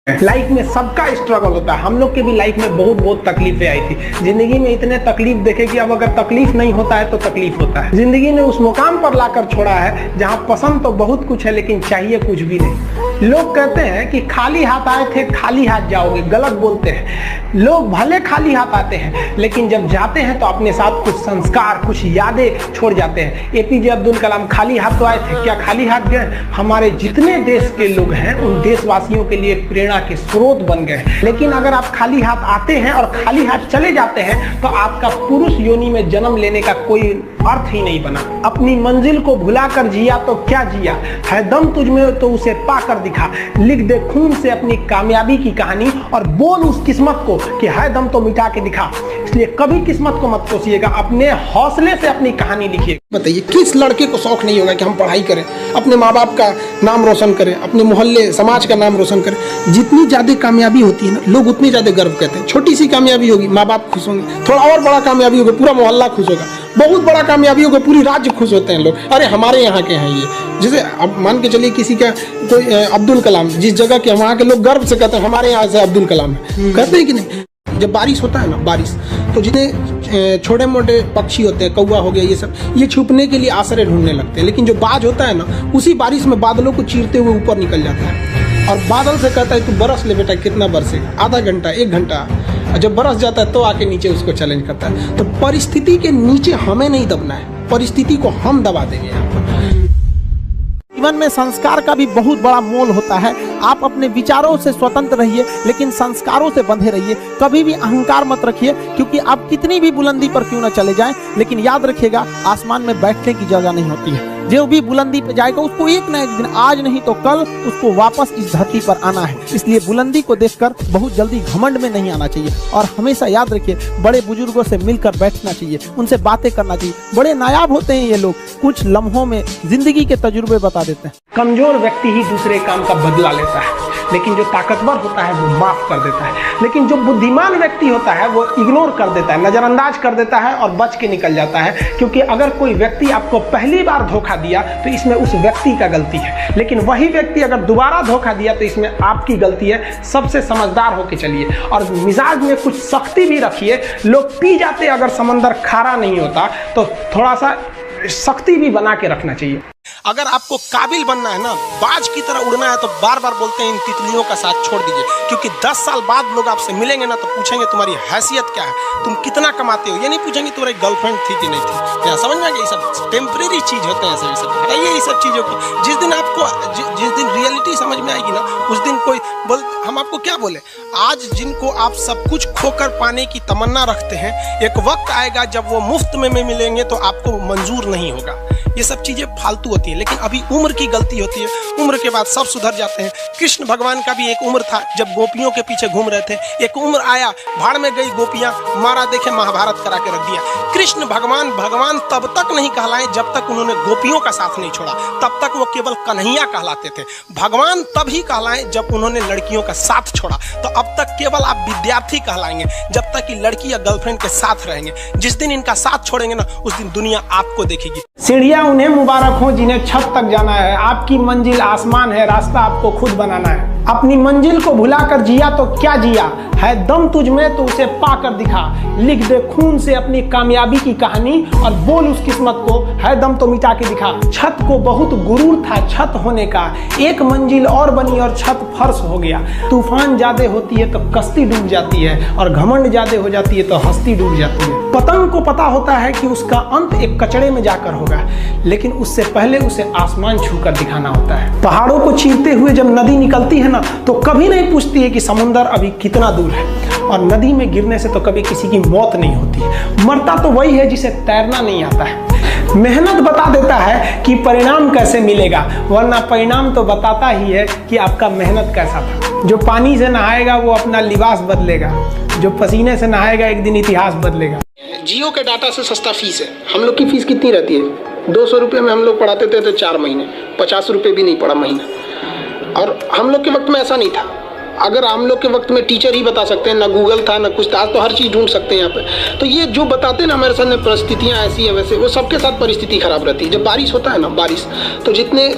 Life में सबका struggle होता है। हम लोग के भी लाइफ में बहुत तकलीफें आई थी। जिंदगी में इतने तकलीफ देखे कि अब अगर तकलीफ नहीं होता है तो तकलीफ होता है। जिंदगी ने उस मुकाम पर लाकर छोड़ा है जहां पसंद तो बहुत कुछ है लेकिन चाहिए कुछ भी नहीं। लोग कहते हैं कि खाली हाथ आए थे खाली हाथ जाओगे, गलत बोलते हैं। लोग भले खाली हाथ आते हैं लेकिन जब जाते हैं तो अपने साथ कुछ संस्कार, कुछ यादें छोड़ जाते हैं। एपीजे अब्दुल कलाम खाली हाथ तो आए थे, क्या खाली हाथ गए? हमारे जितने देश के लोग हैं उन देशवासियों के लिए प्रेरणा के स्रोत बन गए। लेकिन अगर आप खाली हाथ आते हैं और खाली हाथ चले जाते हैं तो आपका पुरुष योनि में जन्म लेने का कोई अर्थ ही नहीं बना। अपनी मंजिल को भुलाकर जिया तो क्या जिया, है दम तुझमें तो उसे पाकर दिखा। लिख दे खून से अपनी कामयाबी की कहानी और बोल उस किस्मत को कि है दम तो मिटा के दिखा। इसलिए कभी किस्मत को मत कोसिएगा, अपने हौसले से अपनी कहानी लिखिए। बताइए किस लड़के को शौक नहीं होगा कि हम पढ़ाई करें, अपने माँ बाप का नाम रोशन करें, अपने मोहल्ले समाज का नाम रोशन करें। जितनी ज्यादा कामयाबी होती है ना, लोग उतनी ज्यादा गर्व करते हैं। छोटी सी कामयाबी होगी माँ बाप खुश होंगे, थोड़ा और बड़ा कामयाबी होगा पूरा मोहल्ला खुश होगा, बहुत बड़ा कामयाबी होगा पूरी राज्य खुश होते हैं लोग। अरे हमारे यहाँ के हैं ये, जैसे अब मान के चलिए किसी का कोई अब्दुल कलाम, जिस जगह के वहाँ के लोग गर्व से कहते हैं हमारे यहाँ से अब्दुल कलाम है, कहते हैं कि नहीं। जब बारिश होता है ना, बारिश तो जितने छोटे मोटे पक्षी होते हैं, कौवा हो गया, ये सब ये छुपने के लिए आश्रय ढूंढने लगते हैं। लेकिन जो बाज होता है ना, उसी बारिश में बादलों को चीरते हुए ऊपर निकल जाता है और बादल से कहता है तू बरस ले बेटा, कितना बरसेगा, आधा घंटा, 1 घंटा। जब बरस जाता है तो आके नीचे उसको चैलेंज करता है। तो परिस्थिति के नीचे हमें नहीं दबना है, परिस्थिति को हम दबा देंगे यहाँ पर। जीवन में संस्कार का भी बहुत बड़ा मोल होता है। आप अपने विचारों से स्वतंत्र रहिए लेकिन संस्कारों से बंधे रहिए। कभी भी अहंकार मत रखिए, क्योंकि आप कितनी भी बुलंदी पर क्यों न चले जाएं, लेकिन याद रखिएगा आसमान में बैठने की जगह नहीं होती है। जो भी बुलंदी पे जाएगा उसको एक ना एक दिन, आज नहीं तो कल, उसको वापस इस धरती पर आना है। इसलिए बुलंदी को देखकर बहुत जल्दी घमंड में नहीं आना चाहिए और हमेशा याद रखिए बड़े बुजुर्गों से मिलकर बैठना चाहिए, उनसे बातें करना चाहिए। बड़े नायाब होते हैं ये लोग, कुछ लम्हों में जिंदगी के तजुर्बे बता देते हैं। कमजोर व्यक्ति ही दूसरे काम का बदला लेता है, लेकिन जो ताकतवर होता है वो माफ कर देता है। लेकिन जो बुद्धिमान व्यक्ति होता है वो इग्नोर कर देता है, नजरअंदाज कर देता है और बच के निकल जाता है। क्योंकि अगर कोई व्यक्ति आपको पहली बार धोखा दिया तो इसमें उस व्यक्ति का गलती है, लेकिन वही व्यक्ति अगर दोबारा धोखा दिया तो इसमें आपकी गलती है। सबसे समझदार होके चलिए और मिजाज में कुछ सख्ती भी रखिए। लोग पी जाते अगर समंदर खारा नहीं होता तो थोड़ा सा सख्ती भी बना के रखना चाहिए। अगर आपको काबिल बनना है ना, बाज की तरह उड़ना है, तो बार बार बोलते हैं इन तितलियों का साथ छोड़ दीजिए। क्योंकि 10 साल बाद लोग आपसे मिलेंगे ना तो पूछेंगे तुम्हारी हैसियत क्या है, तुम कितना कमाते हो। ये नहीं पूछेंगे तुम्हारी गर्लफ्रेंड थी कि नहीं थी। यहाँ समझ में आ गया, ये सब टेम्परेरी चीज होते हैं। सभी सब हटाइए ये सब चीजों को। जिस दिन आपको जिस दिन रियलिटी समझ में आएगी ना, उस दिन कोई हम आपको क्या बोले। आज जिनको आप सब कुछ खोकर पाने की तमन्ना रखते हैं, एक वक्त आएगा जब वो मुफ्त में मिलेंगे तो आपको मंजूर नहीं होगा। ये सब चीजें फालतू होती है, लेकिन अभी उम्र की गलती होती है। उम्र के बाद सब सुधर जाते हैं। कृष्ण भगवान का भी एक उम्र था जब गोपियों के पीछे घूम रहे थे। एक उम्र आया, भाड़ में गई गोपियां, मारा देखे महाभारत करा के रख दिया। कृष्ण भगवान तब तक नहीं कहलाए जब तक उन्होंने गोपियों का साथ नहीं छोड़ा, तब तक वो केवल कन्हैया कहलाते थे। भगवान तभी कहलाए जब उन्होंने लड़कियों का साथ छोड़ा। तो अब तक केवल आप विद्यार्थी कहलाएंगे जब तक कि लड़की या गर्लफ्रेंड के साथ रहेंगे। जिस दिन इनका साथ छोड़ेंगे ना, उस दिन दुनिया आपको देखेगी। सीढ़ियां उन्हें मुबारक हो जिन्हें छत तक जाना है। आपकी मंजिल आसमान है, रास्ता आपको खुद बनाना है। अपनी मंजिल को भुलाकर जिया तो क्या जिया, है दम तुझमें तो उसे पाकर दिखा। लिख दे खून से अपनी कामयाबी की कहानी और बोल उस किस्मत को, है दम तो मिटा के दिखा। छत को बहुत गुरूर था छत होने का, एक मंजिल और बनी और छत फर्श हो गया। तूफान ज्यादा होती है तो कश्ती डूब जाती है और घमंड ज्यादा हो जाती है तो हस्ती डूब जाती है। पतंग को पता होता है कि उसका अंत एक कचड़े में जाकर होगा, लेकिन उससे पहले उसे आसमान छूकर दिखाना होता है। पहाड़ों को चीरते हुए जब नदी निकलती है ना, तो कभी नहीं पूछती है कि समुद्र अभी कितना दूर है। और नदी में गिरने से तो कभी किसी की मौत नहीं होती। मरता तो वही है जिसे तैरना नहीं आता है। मेहनत बता देता है कि परिणाम कैसे मिलेगा, वरना परिणाम तो बताता ही है कि आपका मेहनत कैसा था। जो पानी से नहाएगा वो अपना लिबास बदलेगा, जो पसीने से नहाएगा एक दिन इतिहास बदलेगा। जियो के डाटा से सस्ता फीस है। हम लोग की फीस कितनी रहती है? 200 रुपये में हम लोग पढ़ाते थे तो 4 महीने, 50 रुपये भी नहीं पड़ा महीना। और हम लोग के वक्त में ऐसा नहीं था। अगर हम लोग के वक्त में टीचर ही बता सकते हैं, ना गूगल था ना कुछ था, आज तो हर चीज़ ढूंढ सकते हैं यहाँ पे। तो ये जो बताते हैं ना हमारे सामने परिस्थितियाँ ऐसी है वैसे, वो सबके साथ परिस्थिति खराब रहती है। जब बारिश होता है ना, बारिश तो जितने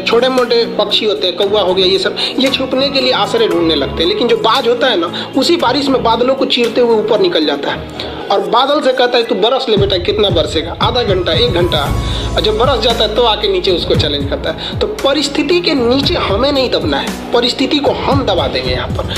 छोटे मोटे पक्षी होते हैं, कौवा हो गया, ये सब, ये छुपने के लिए आश्रय ढूंढने लगते हैं। लेकिन जो बाज होता है ना, उसी बारिश में बादलों को चीरते हुए ऊपर निकल जाता है और बादल से कहता है तू बरस ले बेटा, कितना बरसेगा, आधा घंटा 1 घंटा, और जब बरस जाता है तो आके नीचे उसको चैलेंज करता है। तो परिस्थिति के नीचे हमें नहीं दबना है, परिस्थिति को हम दबा देंगे यहाँ पर।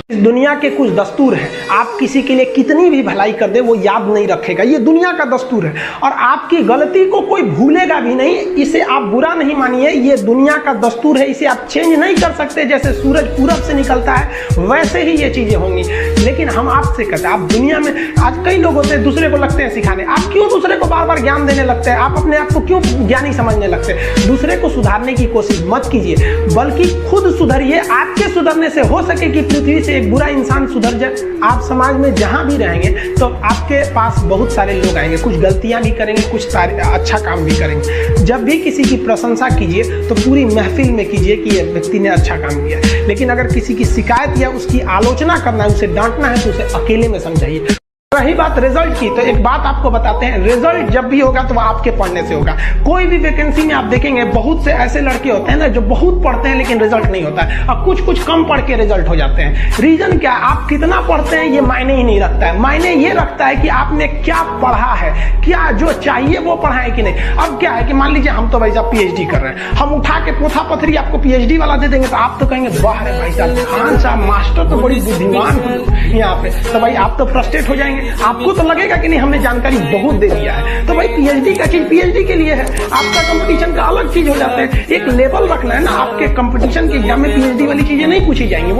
इस दुनिया के कुछ दस्तूर हैं, आप किसी के लिए कितनी भी भलाई कर दे वो याद नहीं रखेगा, ये दुनिया का दस्तूर है। और आपकी गलती को कोई भूलेगा भी नहीं, इसे आप बुरा नहीं मानिए, ये दुनिया का दस्तूर है, इसे आप चेंज नहीं कर सकते। जैसे सूरज पूरब से निकलता है वैसे ही ये चीजें होंगी। लेकिन हम आपसे कहते हैं, आप दुनिया में आज कई लोग होते हैं दूसरे को लगते हैं सिखाने, आप क्यों दूसरे को बार बार ज्ञान देने लगते हैं, आप अपने आप को क्यों ज्ञानी समझने लगते हैं। दूसरे को सुधारने की कोशिश मत कीजिए, बल्कि खुद सुधरिए। आपके सुधरने से हो सके कि पृथ्वी से एक बुरा इंसान सुधर जाए। आप समाज में जहां भी रहेंगे तो आपके पास बहुत सारे लोग आएंगे, कुछ गलतियां भी करेंगे, कुछ अच्छा काम भी करेंगे। जब भी किसी की प्रशंसा कीजिए तो पूरी महफिल में कीजिए कि यह व्यक्ति ने अच्छा काम किया। लेकिन अगर किसी की शिकायत या उसकी आलोचना करना है, उसे डांटना है, तो उसे अकेले में समझाइए। रही बात रिजल्ट की, तो एक बात आपको बताते हैं, रिजल्ट जब भी होगा तो वो आपके पढ़ने से होगा। कोई भी वैकेंसी में आप देखेंगे बहुत से ऐसे लड़के होते हैं ना जो बहुत पढ़ते हैं लेकिन रिजल्ट नहीं होता है, और कुछ कम पढ़ के रिजल्ट हो जाते हैं। रीजन क्या, आप कितना पढ़ते हैं ये मायने ही नहीं रखता है, मायने ये रखता है कि आपने क्या पढ़ा है, क्या जो चाहिए वो पढ़ा है कि नहीं। अब क्या है कि मान लीजिए हम तो भाई साहब पीएचडी कर रहे हैं, हम उठा के पोथा पथरी आपको पीएचडी वाला दे देंगे तो आप तो कहेंगे वाह रे भाई साहब, खान साहब मास्टर तो बड़ी बुद्धिमान यहाँ पे, तो भाई आप तो फ्रस्ट्रेट हो जाएंगे। आपको तो लगेगा कि नहीं हमने जानकारी बहुत दे दिया है। तो भाई पीएचडी का चीज पीएचडी के लिए है, आपका कंपटीशन का अलग चीज हो जाता है। एक लेवल रखना है ना, आपके कंपटीशन के एग्जाम में पीएचडी वाली चीजें नहीं पूछी जाएंगी।